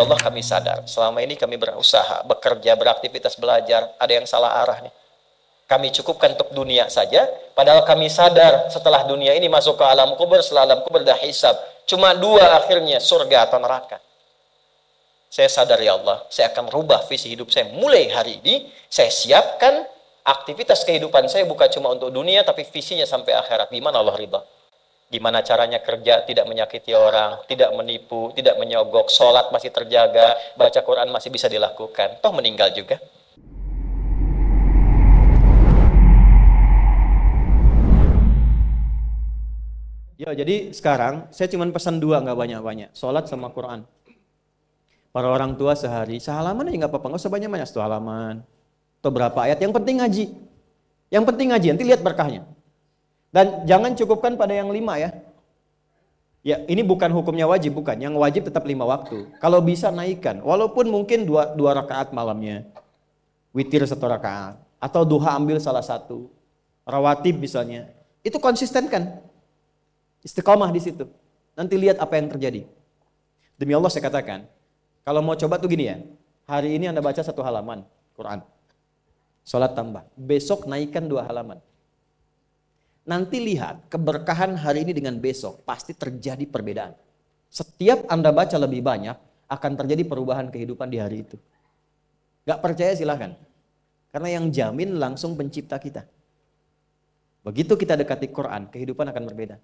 Ya Allah, kami sadar selama ini kami berusaha, bekerja, beraktivitas, belajar, ada yang salah arah nih. Kami cukupkan untuk dunia saja, padahal kami sadar setelah dunia ini masuk ke alam kubur, setelah alam kubur dah hisab. Cuma dua akhirnya, surga atau neraka. Saya sadar ya Allah, saya akan rubah visi hidup saya mulai hari ini. Saya siapkan aktivitas kehidupan saya bukan cuma untuk dunia, tapi visinya sampai akhirat. Gimana Allah ridha? Gimana caranya kerja tidak menyakiti orang, tidak menipu, tidak menyogok, sholat masih terjaga, baca Quran masih bisa dilakukan. Toh meninggal juga. Ya, jadi sekarang saya cuma pesan dua, nggak banyak-banyak. Sholat sama Quran. Para orang tua sehari, sehalaman aja nggak apa-apa, nggak usah banyak-banyak, satu halaman. Atau berapa ayat, yang penting ngaji. Yang penting ngaji, nanti lihat berkahnya. Dan jangan cukupkan pada yang 5 ya. Ya, ini bukan hukumnya wajib, bukan. Yang wajib tetap 5 waktu. Kalau bisa naikkan, walaupun mungkin dua rakaat malamnya. Witir 1 rakaat. Atau duha ambil salah satu. Rawatib misalnya. Itu konsistenkan. Istiqomah di situ. Nanti lihat apa yang terjadi. Demi Allah saya katakan, kalau mau coba tuh gini ya. Hari ini Anda baca 1 halaman Quran. Sholat tambah. Besok naikkan 2 halaman. Nanti lihat keberkahan hari ini dengan besok pasti terjadi perbedaan. Setiap Anda baca lebih banyak akan terjadi perubahan kehidupan di hari itu. Gak percaya silahkan. Karena yang jamin langsung pencipta kita. Begitu kita dekati Quran, kehidupan akan berbeda.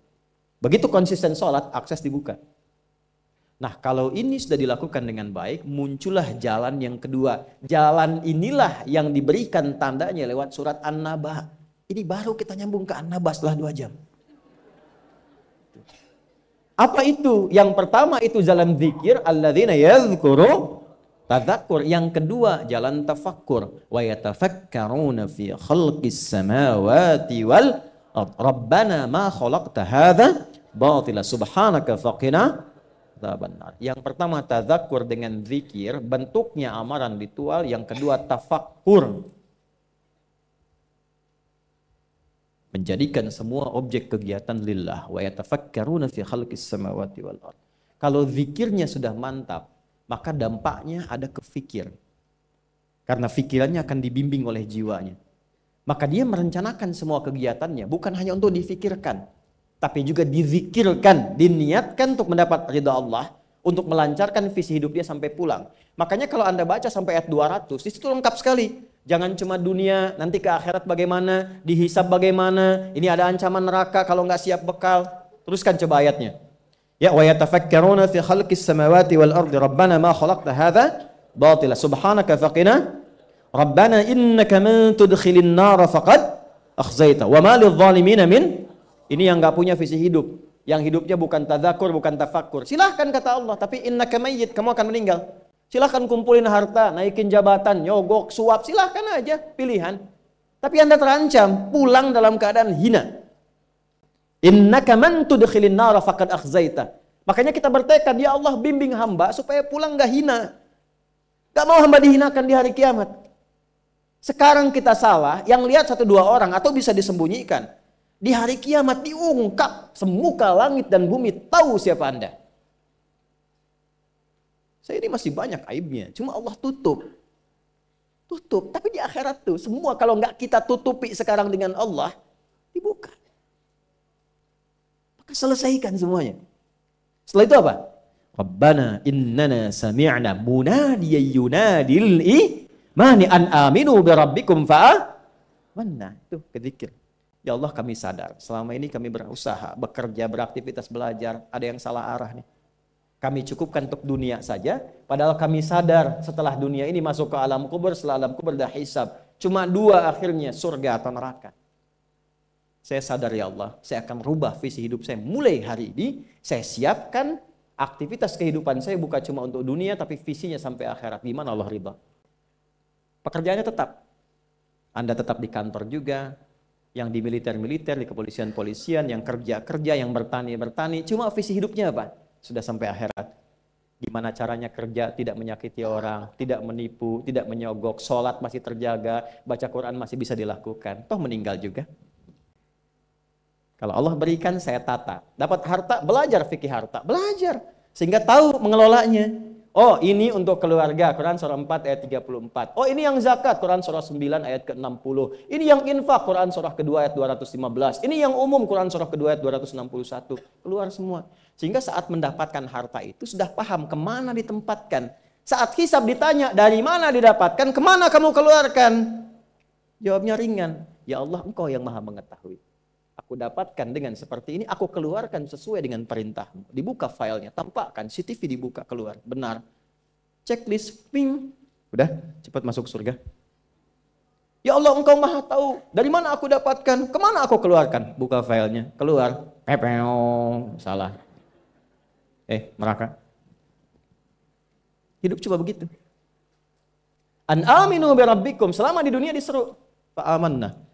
Begitu konsisten sholat, akses dibuka. Nah, kalau ini sudah dilakukan dengan baik, muncullah jalan yang kedua. Jalan inilah yang diberikan tandanya lewat surat An-Naba. Ini baru kita nyambung ke An-Naba setelah 2 jam. Apa itu? Yang pertama itu jalan zikir, alladzina yadhkuru tadzakkur. Yang kedua jalan tafakkur. Wa yatafakkaruna fi khalqis samawati wal ard. Rabbana ma khalaqta hadza batila subhanaka faqina adzabannar. Yang pertama tadzakkur dengan zikir, bentuknya amaran ritual. Yang kedua tafakkur, menjadikan semua objek kegiatan lillah. Wa yatafakkaruna fi khalqis samawati wal ard. Kalau zikirnya sudah mantap, maka dampaknya ada ke fikir. Karena fikirannya akan dibimbing oleh jiwanya. Maka dia merencanakan semua kegiatannya bukan hanya untuk difikirkan, tapi juga dizikirkan, diniatkan untuk mendapat ridha Allah, untuk melancarkan visi hidup dia sampai pulang. Makanya kalau Anda baca sampai ayat 200, di situ lengkap sekali. Jangan cuma dunia, nanti ke akhirat bagaimana, dihisab bagaimana, ini ada ancaman neraka kalau nggak siap bekal. Teruskan coba ayatnya. Ya, wa yatafakkaruna fi khalqis samawati wal ardi rabbana ma khalaqta hadza batila subhanaka faqina rabbana innaka man tudkhilin nar faqad akhzaita wa ma lidh dhalimin min. Ini yang nggak punya visi hidup, yang hidupnya bukan tadzakur, bukan tafakkur. Silahkan kata Allah, tapi innaka mayyit, kamu akan meninggal. Silahkan kumpulin harta, naikin jabatan, nyogok, suap, silahkan aja, pilihan. Tapi Anda terancam, pulang dalam keadaan hina. Innaka man tudkhilin nar faqad akhzaita. Makanya kita bertekad, ya Allah bimbing hamba supaya pulang gak hina. Gak mau hamba dihinakan di hari kiamat. Sekarang kita salah, yang lihat 1-2 orang atau bisa disembunyikan. Di hari kiamat diungkap, semuka langit dan bumi tahu siapa Anda. Saya ini masih banyak aibnya, cuma Allah tutup. Tutup, tapi di akhirat tuh semua kalau nggak kita tutupi sekarang dengan Allah, dibuka. Maka selesaikan semuanya. Setelah itu apa? Rabbana innana sami'na munadiyan yunadil imani an aminu bi rabbikum fa'amanna. Itu kezikir. Ya Allah, kami sadar selama ini kami berusaha, bekerja, beraktivitas, belajar, ada yang salah arah nih. Kami cukupkan untuk dunia saja, padahal kami sadar setelah dunia ini masuk ke alam kubur, setelah alam kubur dah hisab. Cuma 2 akhirnya, surga atau neraka. Saya sadar ya Allah, saya akan rubah visi hidup saya mulai hari ini. Saya siapkan aktivitas kehidupan saya bukan cuma untuk dunia, tapi visinya sampai akhirat. Gimana Allah ridha? Pekerjaannya tetap. Anda tetap di kantor juga, yang di militer-militer, di kepolisian-polisian, yang kerja-kerja, yang bertani-bertani. Cuma visi hidupnya apa? Sudah sampai akhirat. Gimana caranya kerja tidak menyakiti orang, tidak menipu, tidak menyogok, sholat masih terjaga, baca Quran masih bisa dilakukan. Toh meninggal juga. Kalau Allah berikan, saya tata. Dapat harta, belajar fikih harta. Belajar. Sehingga tahu mengelolanya. Oh, ini untuk keluarga, Quran surah 4 ayat 34. Oh, ini yang zakat, Quran surah 9 ayat ke-60. Ini yang infak, Quran surah kedua ayat 215. Ini yang umum, Quran surah kedua ayat 261. Keluar semua. Sehingga saat mendapatkan harta itu sudah paham kemana ditempatkan. Saat hisab ditanya, dari mana didapatkan, kemana kamu keluarkan? Jawabnya ringan. Ya Allah, Engkau yang maha mengetahui. Aku dapatkan dengan seperti ini, aku keluarkan sesuai dengan perintahmu. Dibuka filenya, tampakkan, CCTV dibuka, keluar. Benar. Checklist, ping. Udah, cepat masuk surga. Ya Allah, Engkau maha tahu. Dari mana aku dapatkan, kemana aku keluarkan? Buka filenya, keluar. Pepeo, salah. Neraka. Hidup coba begitu. An aminu bi rabbikum, selama di dunia diseru. Fa'amanna.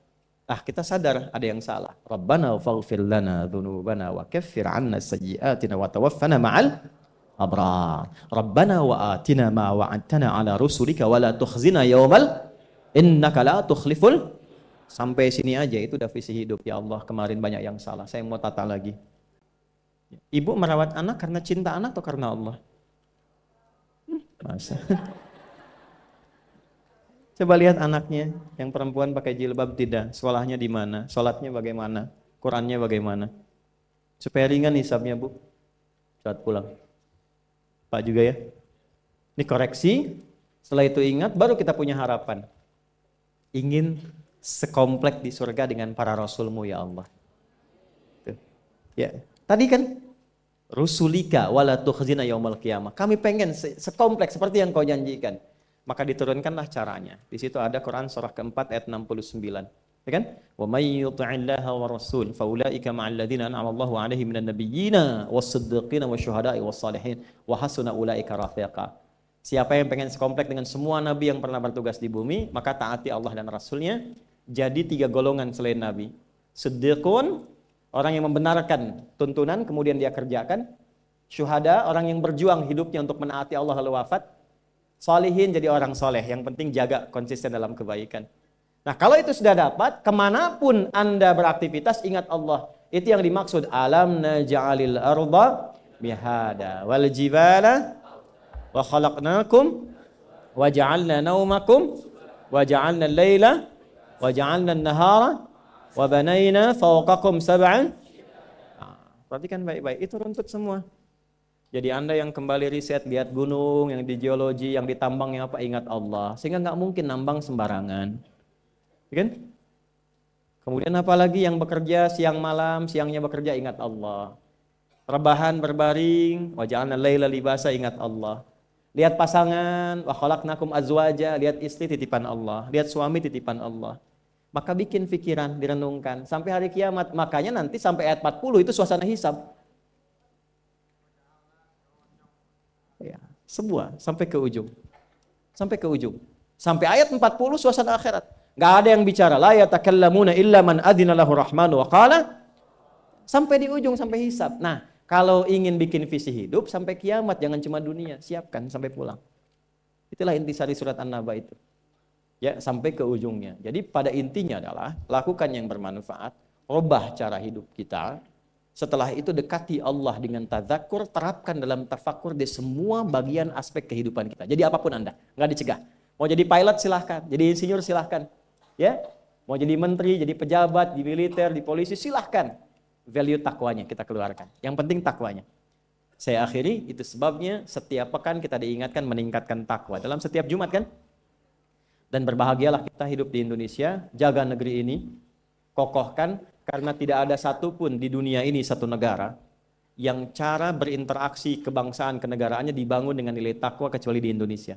Kita sadar ada yang salah. Rabbana faghfir lana dzunubana wa kaffir 'anna sayyi'atina wa tawaffana ma'al abrar. Rabbana wa atina ma wa'adtana 'ala rusulika wa la tukhzina yaumal innaka la tukhliful. Sampai sini aja itu udah visi hidup. Ya Allah, kemarin banyak yang salah. Saya mau tata lagi. Ibu merawat anak karena cinta anak atau karena Allah? Masa? Coba lihat anaknya, yang perempuan pakai jilbab tidak, sekolahnya di mana, sholatnya bagaimana, Qurannya bagaimana. Supaya ringan hisabnya, Bu. Saat pulang. Pak juga ya. Ini koreksi, setelah itu ingat, baru kita punya harapan. Ingin sekomplek di surga dengan para rasulmu, ya Allah. Tuh. Ya, tadi kan rusulika wala tukhzina yaumal qiyamah. Kami pengen sekomplek seperti yang kau janjikan. Maka diturunkanlah caranya. Di situ ada Quran surah keempat ayat 69. Ya kan? Wa may yuti'illaha wa rasul fa ulaika ma'al ladzina an'ama Allahu 'alaihim minan nabiyyina was-siddiqina wasyuhada'i was-shalihin wa hasuna ulaika rafiqa. Siapa yang pengen sekomplek dengan semua nabi yang pernah bertugas di bumi, maka taati Allah dan Rasulnya. Jadi 3 golongan selain nabi. Siddiqun, orang yang membenarkan tuntunan kemudian dia kerjakan. Syuhada, orang yang berjuang hidupnya untuk menaati Allah lalu wafat. Salihin, jadi orang soleh, yang penting jaga konsisten dalam kebaikan. Nah, kalau itu sudah dapat, kemanapun Anda beraktivitas, ingat Allah. Itu yang dimaksud, alam naj'alil arda mihada wal jibala wa khalaqnakum wa ja'alna naumakum wa ja'alna al-laila wa ja'alna an-nahara wa banayna fawqakum sab'an. Perhatikan baik-baik, itu runtut semua. Jadi Anda yang kembali riset, lihat gunung, yang di geologi, yang ditambang, yang apa, ingat Allah. Sehingga nggak mungkin nambang sembarangan. Ya kan? Kemudian apalagi yang bekerja siang malam, siangnya bekerja, ingat Allah. Rebahan berbaring, wa ja'alna laila libasa, ingat Allah. Lihat pasangan, wa khalaqnakum azwaja, lihat istri titipan Allah, lihat suami titipan Allah. Maka bikin pikiran, direnungkan. Sampai hari kiamat, makanya nanti sampai ayat 40 itu suasana hisab. Ya, semua sampai ke ujung. Sampai ke ujung. Sampai ayat 40 suasana akhirat. Enggak ada yang bicara, la yatakallamuna illa man adzina lahu rahmanu wa qala, sampai di ujung, sampai hisab. Nah, kalau ingin bikin visi hidup sampai kiamat, jangan cuma dunia, siapkan sampai pulang. Itulah intisari surat An-Naba itu. Ya, sampai ke ujungnya. Jadi pada intinya adalah lakukan yang bermanfaat, rubah cara hidup kita. Setelah itu dekati Allah dengan tadzakur, terapkan dalam tafakur di semua bagian aspek kehidupan kita. Jadi apapun Anda, nggak dicegah. Mau jadi pilot silahkan, jadi insinyur silahkan. Ya, mau jadi menteri, jadi pejabat, di militer, di polisi silahkan. Value takwanya kita keluarkan. Yang penting takwanya. Saya akhiri, itu sebabnya setiap pekan kita diingatkan meningkatkan takwa. Dalam setiap Jumat kan? Dan berbahagialah kita hidup di Indonesia, jaga negeri ini, kokohkan. Karena tidak ada satupun di dunia ini satu negara yang cara berinteraksi kebangsaan kenegaraannya dibangun dengan nilai takwa kecuali di Indonesia.